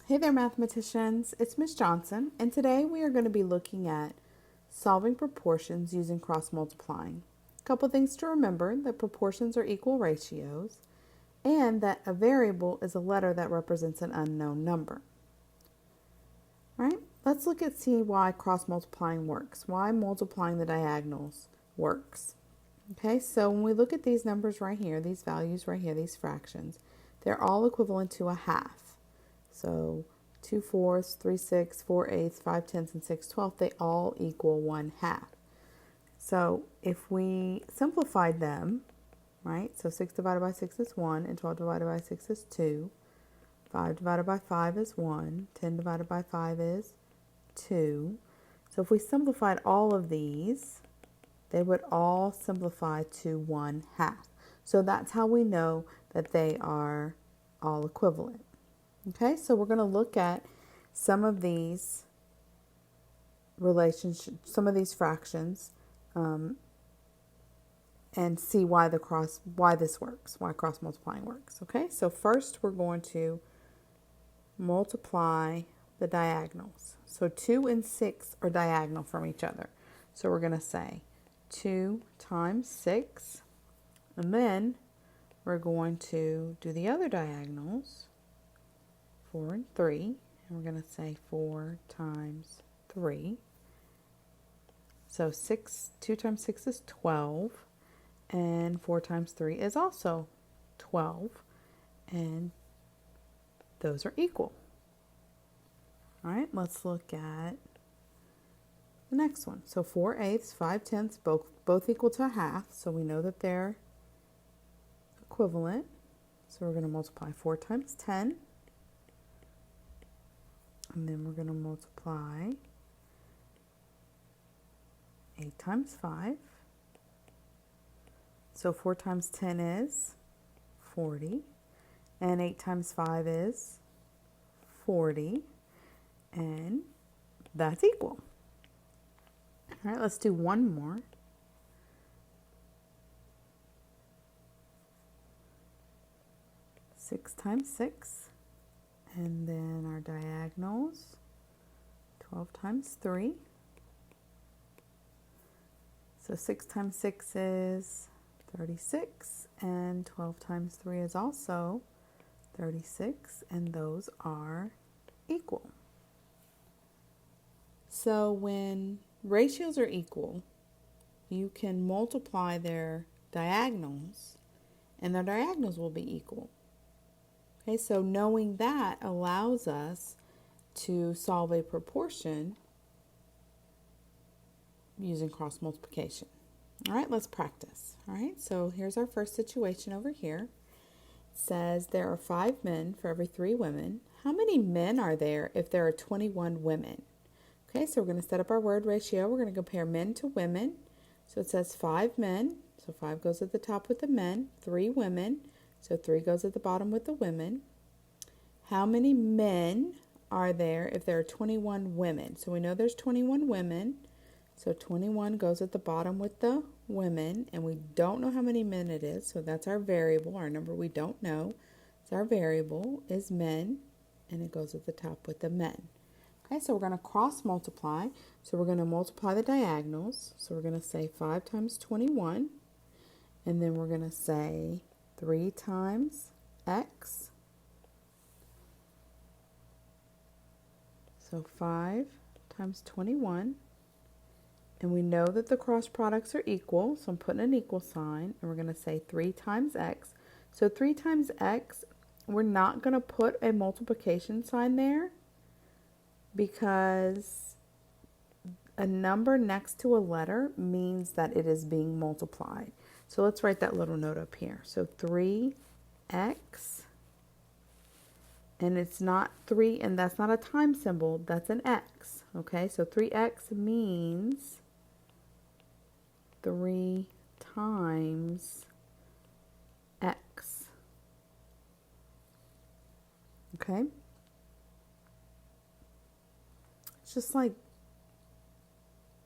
Hey there, mathematicians. It's Miss Johnson, and today we are going to be looking at solving proportions using cross multiplying. A couple things to remember: that proportions are equal ratios, and that a variable is a letter that represents an unknown number. All right, let's look at see why cross multiplying works, why multiplying the diagonals works. Okay, so when we look at these numbers right here, these values right here, these fractions, they're all equivalent to a half. So 2/4, 3/6, 4/8, 5/10, and 6/12, they all equal 1/2. So if we simplified them, right, so 6 divided by 6 is 1, and 12 divided by 6 is 2, 5 divided by 5 is 1, 10 divided by 5 is 2. So if we simplified all of these, they would all simplify to 1/2. So that's how we know that they are all equivalent. Okay, so we're going to look at some of these relationships, some of these fractions, and see why this works, why cross multiplying works. Okay, so first we're going to multiply the diagonals. So 2 and 6 are diagonal from each other. So we're going to say 2 times 6, and then we're going to do the other diagonals, 4 and 3, and we're going to say 4 times 3. So 2 times 6 is 12, and 4 times 3 is also 12, and those are equal. All right, let's look at the next one. So 4/8, 5/10, both equal to a half, so we know that they're equivalent. So we're going to multiply 4 times 10, and then we're going to multiply 8 times 5. So 4 times 10 is 40, and 8 times 5 is 40, and that's equal. All right, let's do one more. Six times 6, and then our diagonals, 12 times 3. So 6 times 6 is 36, and 12 times 3 is also 36, and those are equal. So when ratios are equal, you can multiply their diagonals, and their diagonals will be equal. Okay, so knowing that allows us to solve a proportion using cross multiplication. All right, let's practice. All right, so here's our first situation over here. It says there are 5 men for every 3 women. How many men are there if there are 21 women? Okay, so we're going to set up our word ratio. We're going to compare men to women. So it says 5 men. So 5 goes at the top with the men. 3 women. So 3 goes at the bottom with the women. How many men are there if there are 21 women? So we know there's 21 women. So 21 goes at the bottom with the women, and we don't know how many men it is, so that's our variable, our number we don't know. So our variable is men, and it goes at the top with the men. Okay, so we're going to cross multiply. So we're going to multiply the diagonals. So we're going to say 5 times 21, and then we're going to say 3 times x. So 5 times 21. And we know that the cross products are equal, so I'm putting an equal sign, and we're going to say 3 times x. So 3 times x, we're not going to put a multiplication sign there because a number next to a letter means that it is being multiplied. So let's write that little note up here. So 3x, and it's not 3, and that's not a time symbol, that's an x. Okay, so 3x means 3 times x. Okay? It's just like,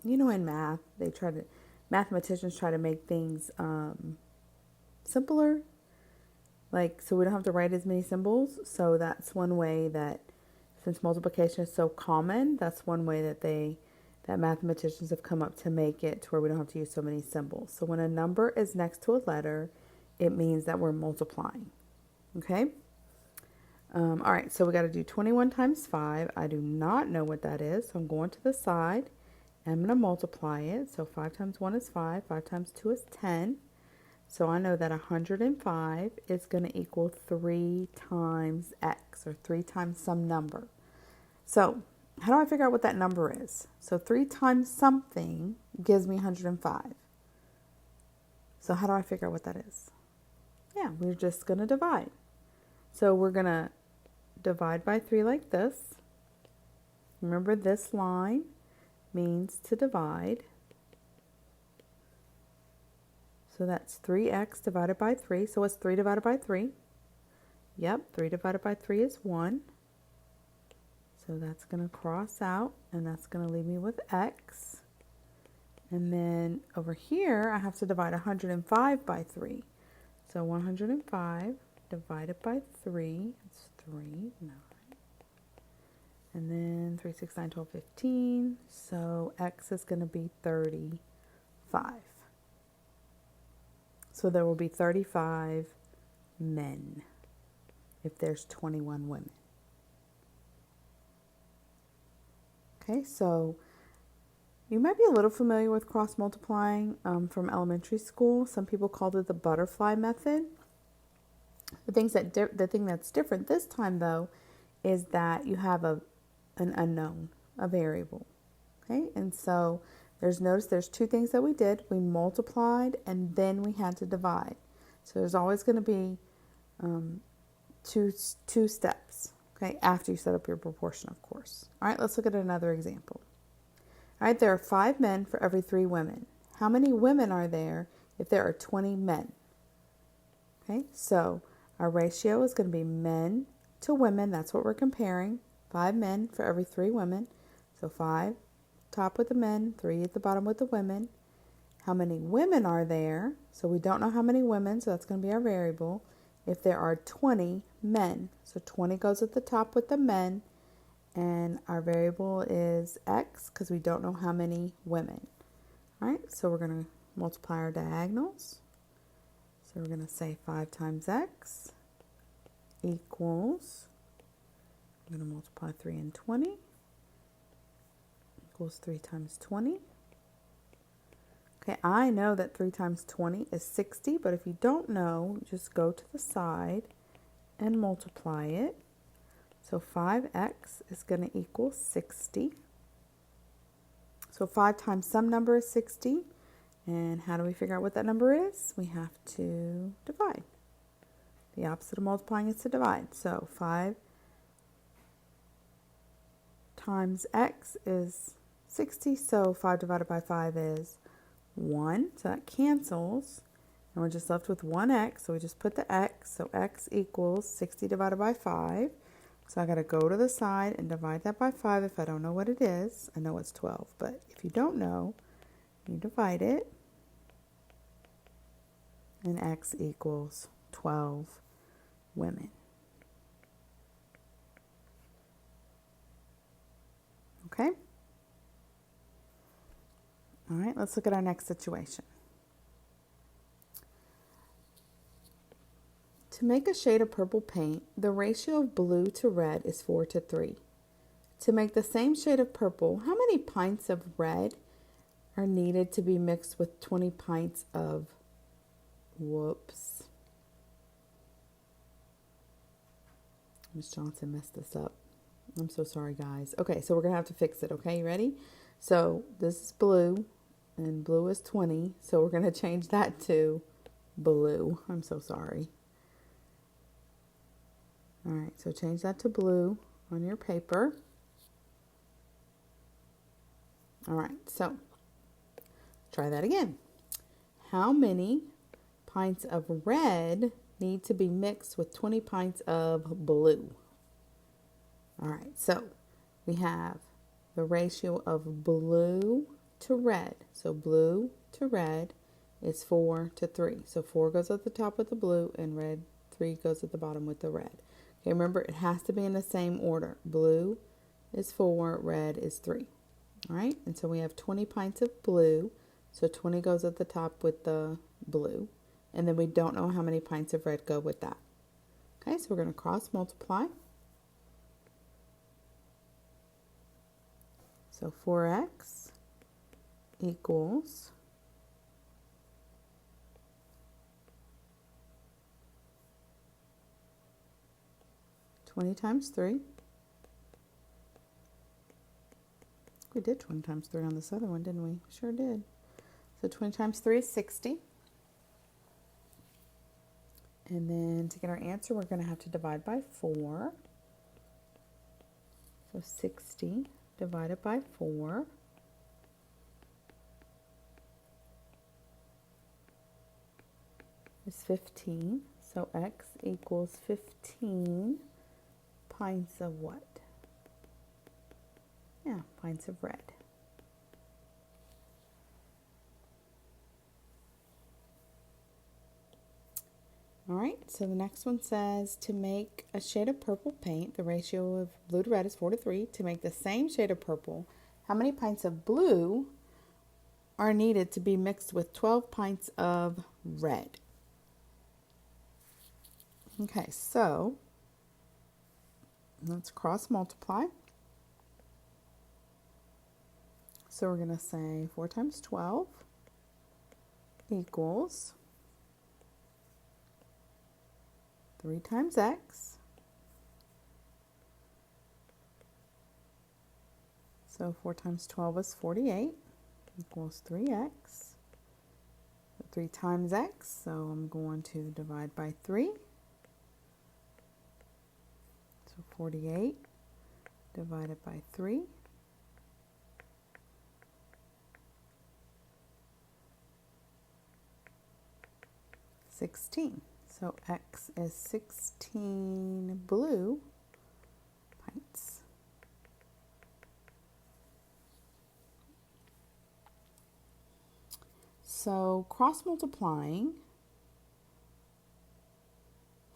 in math, mathematicians try to make things simpler, like, so we don't have to write as many symbols. So that's one way that Since multiplication is so common, that's one way that mathematicians have come up to make it to where we don't have to use so many symbols. So when a number is next to a letter, it means that we're multiplying. Okay? All right, so we got to do 21 times 5. I do not know what that is, so I'm going to the side. I'm going to multiply it. So 5 times 1 is 5. 5 times 2 is 10. So I know that 105 is going to equal 3 times x, or 3 times some number. So how do I figure out what that number is? So 3 times something gives me 105. So how do I figure out what that is? Yeah, we're just going to divide. So we're going to divide by 3 like this. Remember, this line means to divide. So that's 3x divided by 3. So what's 3 divided by 3? Yep, 3 divided by 3 is 1. So that's going to cross out, and that's going to leave me with x. And then over here, I have to divide 105 by 3. So 105 divided by 3, it's 3, 9. And then 3, 6, 9, 12, 15. So x is going to be 35. So there will be 35 men if there's 21 women. Okay, so you might be a little familiar with cross multiplying from elementary school. Some people called it the butterfly method. The thing that's different this time, though, is that you have an unknown, a variable. Okay, and so notice there's two things that we did. We multiplied and then we had to divide. So there's always going to be two steps. Okay, after you set up your proportion, of course. All right, let's look at another example. All right, there are 5 men for every 3 women. How many women are there if there are 20 men? Okay, so our ratio is going to be men to women. That's what we're comparing. 5 men for every 3 women. So 5 top with the men, 3 at the bottom with the women. How many women are there? So we don't know how many women, so that's going to be our variable. If there are 20 men, so 20 goes at the top with the men, and our variable is x because we don't know how many women. All right, so we're going to multiply our diagonals. So we're going to say 5 times x equals, I'm going to multiply 3 and 20, equals 3 times 20. Okay, I know that 3 times 20 is 60, but if you don't know, just go to the side and multiply it. So 5x is going to equal 60. So 5 times some number is 60. And how do we figure out what that number is? We have to divide. The opposite of multiplying is to divide. So 5 times x is 60. So 5 divided by 5 is 1. So that cancels. And we're just left with 1x. So we just put the x. So x equals 60 divided by 5. So I got to go to the side and divide that by 5 if I don't know what it is. I know it's 12, but if you don't know, you divide it. And x equals 12 women. Okay? All right, let's look at our next situation. To make a shade of purple paint, the ratio of blue to red is 4 to 3. To make the same shade of purple, how many pints of red are needed to be mixed with 20 pints of, whoops. Ms. Johnson messed this up. I'm so sorry, guys. Okay, so we're going to have to fix it, okay? You ready? So this is blue, and blue is 20, so we're going to change that to blue. I'm so sorry. All right, so change that to blue on your paper. All right, so try that again. How many pints of red need to be mixed with 20 pints of blue? All right, so we have the ratio of blue to red. So blue to red is 4 to 3. So 4 goes at the top with the blue and 3 goes at the bottom with the red. Okay, remember it has to be in the same order. Blue is 4, red is 3. All right, and so we have 20 pints of blue. So 20 goes at the top with the blue. And then we don't know how many pints of red go with that. Okay, so we're going to cross multiply. So 4x equals 20 times 3. We did 20 times 3 on this other one, didn't we? Sure did. So 20 times 3 is 60. And then to get our answer, we're going to have to divide by 4. So 60 divided by 4 is 15. So x equals 15 pints of what? Yeah, pints of red. All right, so the next one says to make a shade of purple paint, the ratio of blue to red is 4:3. To make the same shade of purple, how many pints of blue are needed to be mixed with 12 pints of red? Okay, so let's cross multiply. So we're going to say 4 times 12 equals 3 times x. So 4 times 12 is 48 equals 3x. 3 times x, so I'm going to divide by 3. So 48 divided by 3. 16. So x is 16 blue pints. So cross multiplying,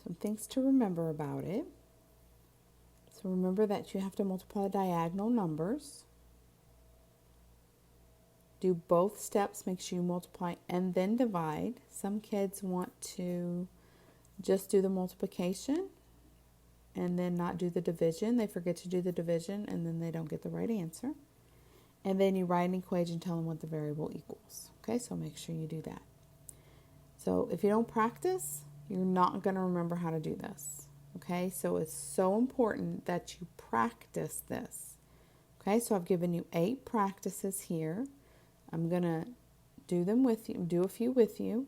some things to remember about it. So remember that you have to multiply diagonal numbers. Do both steps, make sure you multiply and then divide. Some kids want to just do the multiplication and then not do the division. They forget to do the division and then they don't get the right answer. And then you write an equation telling what the variable equals. Okay, so make sure you do that. So if you don't practice, you're not going to remember how to do this. Okay, so it's so important that you practice this. Okay, so I've given you 8 practices here. I'm going to do them with you, do a few with you,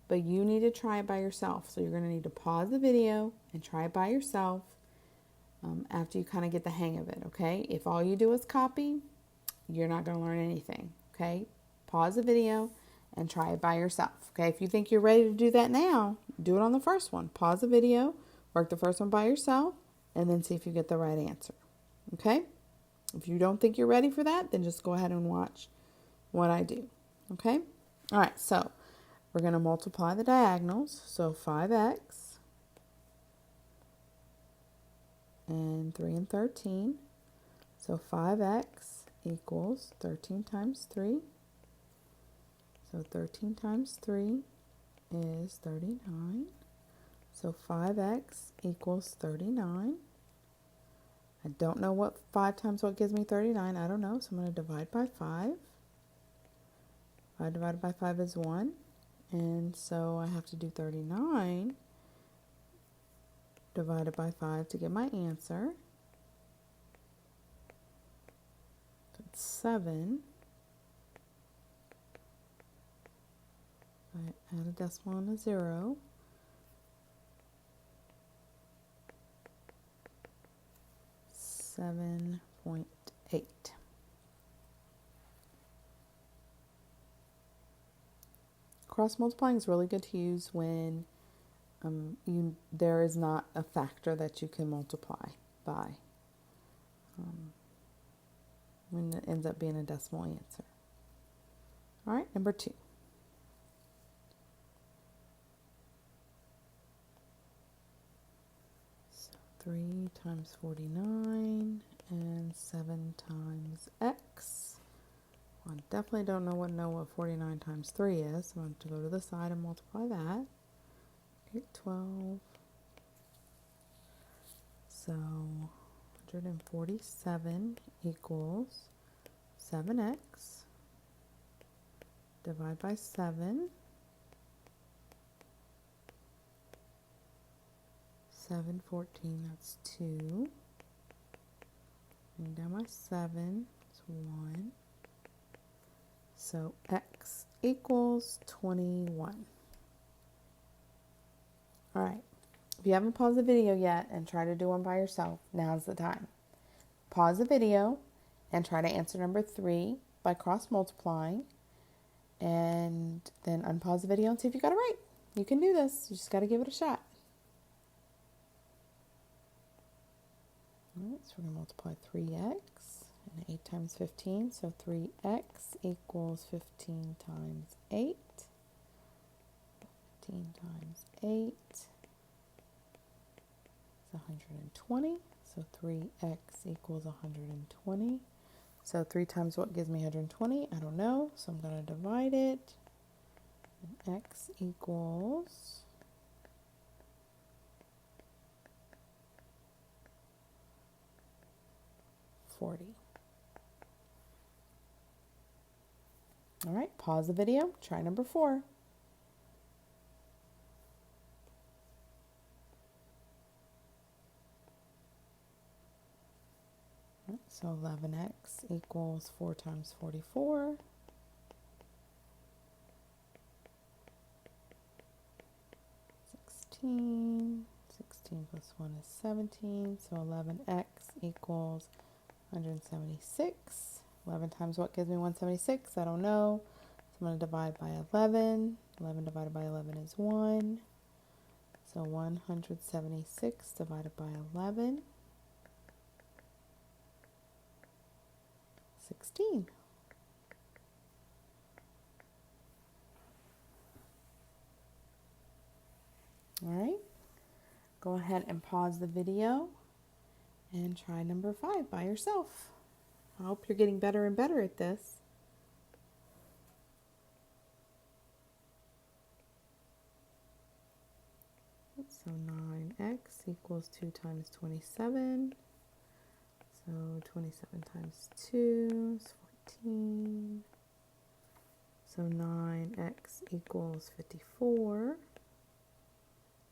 but you need to try it by yourself. So you're going to need to pause the video and try it by yourself after you kind of get the hang of it, okay? If all you do is copy, you're not going to learn anything, okay? Pause the video and try it by yourself, okay? If you think you're ready to do that now, do it on the first one. Pause the video, work the first one by yourself, and then see if you get the right answer, okay? If you don't think you're ready for that, then just go ahead and watch what I do, okay? All right, so we're going to multiply the diagonals. So 5x and 3 and 13. So 5x equals 13 times 3. So 13 times 3 is 39. So 5x equals 39. I don't know what 5 times what gives me 39. I don't know, so I'm going to divide by 5. 5 divided by 5 is 1. And so I have to do 39 divided by 5 to get my answer. So it's 7. I add a decimal and a 0. .8. Cross multiplying is really good to use when there is not a factor that you can multiply by. When it ends up being a decimal answer. All right, number 2. 3 times 49 and 7 times x. Well, I definitely don't know what 49 times 3 is. So I'm going to go to the side and multiply that. 8, 12. So 147 equals 7x. Divide by 7. 7, 14, that's 2. Bring down my 7, it's 1. So x equals 21. All right. If you haven't paused the video yet and try to do one by yourself, now's the time. Pause the video and try to answer number 3 by cross multiplying, and then unpause the video and see if you got it right. You can do this. You just got to give it a shot. All right, so we're going to multiply 3x and 8 times 15. So 3x equals 15 times 8. 15 times 8 is 120. So 3x equals 120. So 3 times what gives me 120? I don't know. So I'm going to divide it. And x equals 40. All right, pause the video. Try number 4. So 11x equals 4 times 44. 16. 16 plus 1 is 17. So 11x equals 176. 11 times what gives me 176? I don't know. So I'm going to divide by 11. 11 divided by 11 is 1. So 176 divided by 11. 16. All right. Go ahead and pause the video and try number 5 by yourself. I hope you're getting better and better at this. So 9x equals 2 times 27. So 27 times 2 is 14. So 9x equals 54.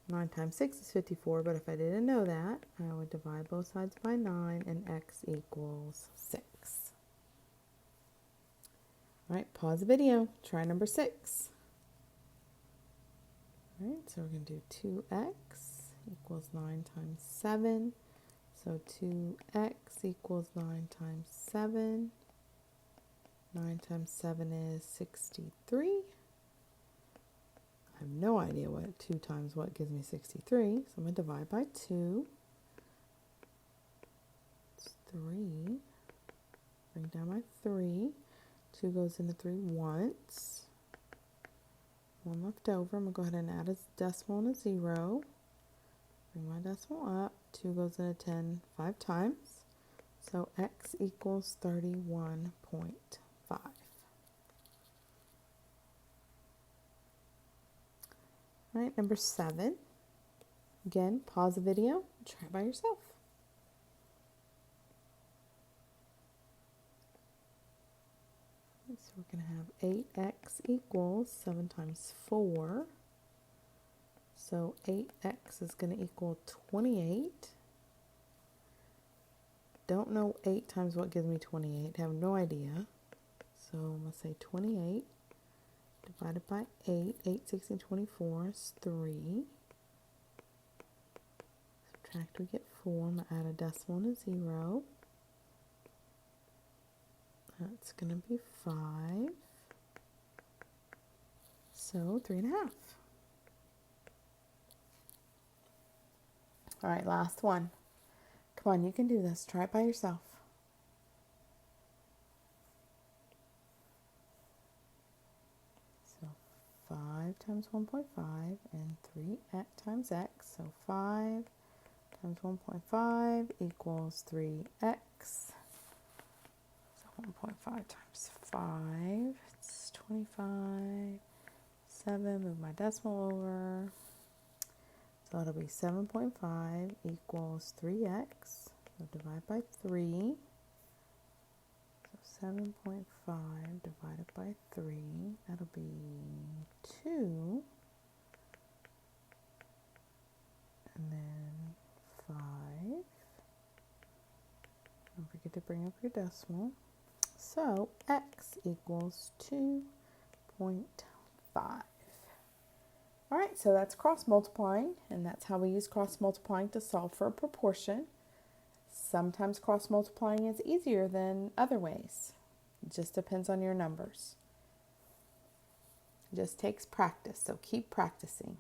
9 times 6 is 54, but if I didn't know that, I would divide both sides by 9, and x equals 6. All right, pause the video. Try number 6. All right, so we're going to do 2x equals 9 times 7. So 2x equals 9 times 7. 9 times 7 is 63. I have no idea what 2 times what gives me 63. So I'm going to divide by 2. It's 3. Bring down my 3. 2 goes into 3 once. 1 left over. I'm going to go ahead and add a decimal and a 0. Bring my decimal up. 2 goes into 10 5 times. So x equals 31.5. All right, number 7. Again, pause the video, try it by yourself. So we're going to have 8x equals 7 times 4. So 8x is going to equal 28. Don't know 8 times what gives me 28. Have no idea. So I'm going to say 28 divided by 8. 8, 16, 24 is 3. Subtract, we get 4. I'm going to add a decimal and a 0. That's going to be 5. So 3.5. All right, last one. Come on, you can do this. Try it by yourself. So 5 times 1.5 and 3 times x. So 5 times 1.5 equals 3x. So 1.5 times 5, it's 25. 7, move my decimal over. So it'll be 7.5 equals 3x. So divide by 3. So 7.5 divided by 3, that'll be 2. And then 5. Don't forget to bring up your decimal. So x equals 2.5. All right, so that's cross multiplying, and that's how we use cross multiplying to solve for a proportion. Sometimes cross multiplying is easier than other ways. It just depends on your numbers. It just takes practice, so keep practicing.